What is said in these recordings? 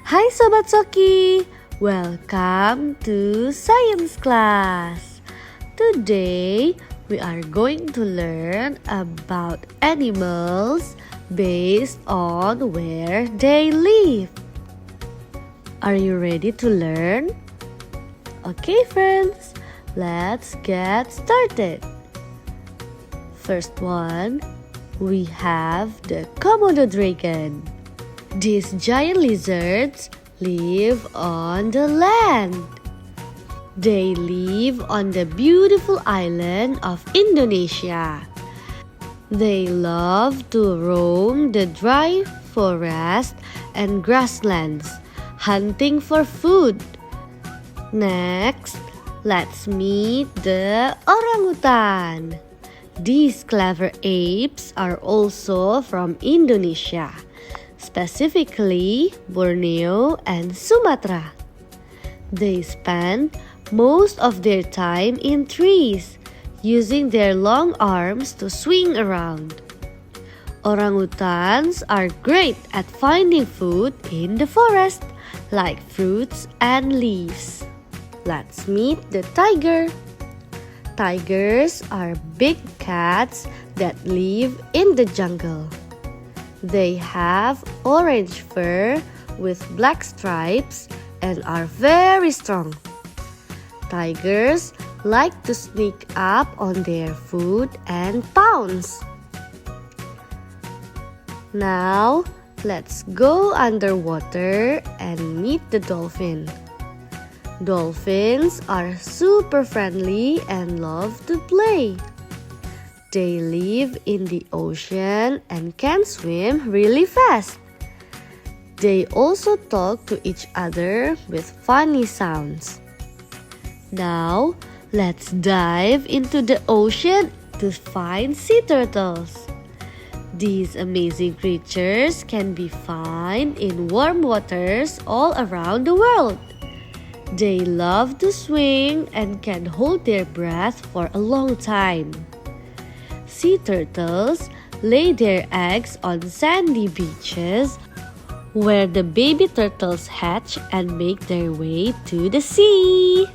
Hai Sobat Soki, welcome to science class. Today we are going to learn about animals based on where they live. Are you ready to learn? Okay friends, let's get started. First one, we have the Komodo dragon. These giant lizards live on the land. They live on the beautiful island of Indonesia. They love to roam the dry forest and grasslands, hunting for food. Next, let's meet the orangutan. These clever apes are also from Indonesia, specifically Borneo and Sumatra. They spend most of their time in trees, using their long arms to swing around. Orangutans are great at finding food in the forest, like fruits and leaves. Let's meet the tiger. Tigers are big cats that live in the jungle. They have orange fur with black stripes and are very strong. Tigers like to sneak up on their food and pounce. Now, let's go underwater and meet the dolphin. Dolphins are super friendly and love to play. They live in the ocean and can swim really fast. They also talk to each other with funny sounds. Now, let's dive into the ocean to find sea turtles. These amazing creatures can be found in warm waters all around the world. They love to swim and can hold their breath for a long time. Sea turtles lay their eggs on sandy beaches where the baby turtles hatch and make their way to the sea.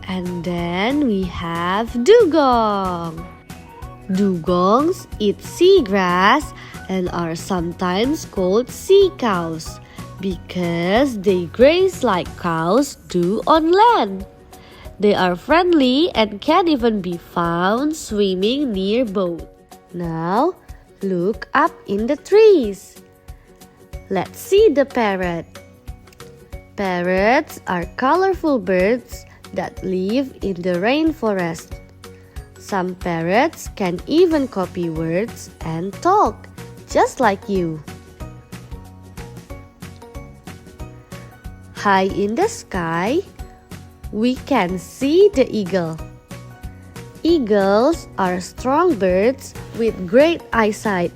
And then we have dugong. Dugongs eat seagrass and are sometimes called sea cows because they graze like cows do on land. They are friendly and can even be found swimming near boats. Now, look up in the trees. Let's see the parrot. Parrots are colorful birds that live in the rainforest. Some parrots can even copy words and talk, just like you. High in the sky, we can see the eagle. Eagles are strong birds with great eyesight.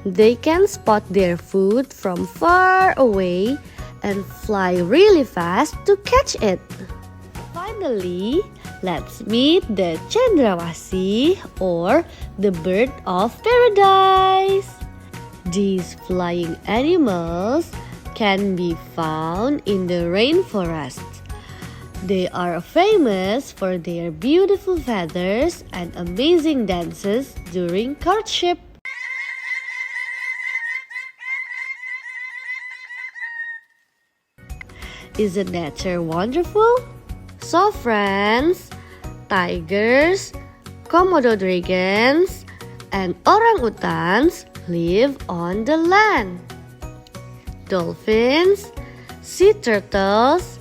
They can spot their food from far away and fly really fast to catch it. Finally, let's meet the cendrawasih or the bird of paradise. These flying animals can be found in the rainforest. They are famous for their beautiful feathers and amazing dances during courtship. Isn't nature wonderful? So friends, tigers, Komodo dragons, and orangutans live on the land. Dolphins, sea turtles,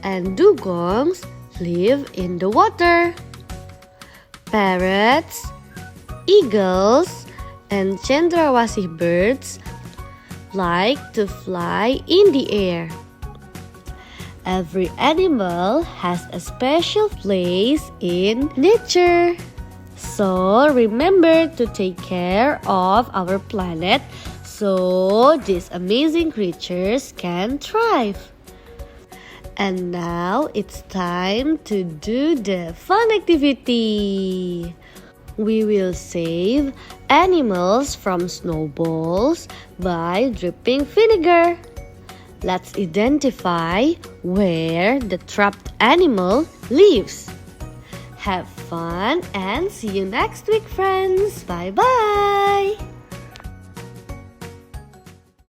and dugongs live in the water. Parrots, eagles, and cendrawasih birds like to fly in the air. Every animal has a special place in nature. So remember to take care of our planet so these amazing creatures can thrive. And now it's time to do the fun activity. We will save animals from snowballs by dripping vinegar. Let's identify where the trapped animal lives. Have fun and see you next week, friends. Bye bye.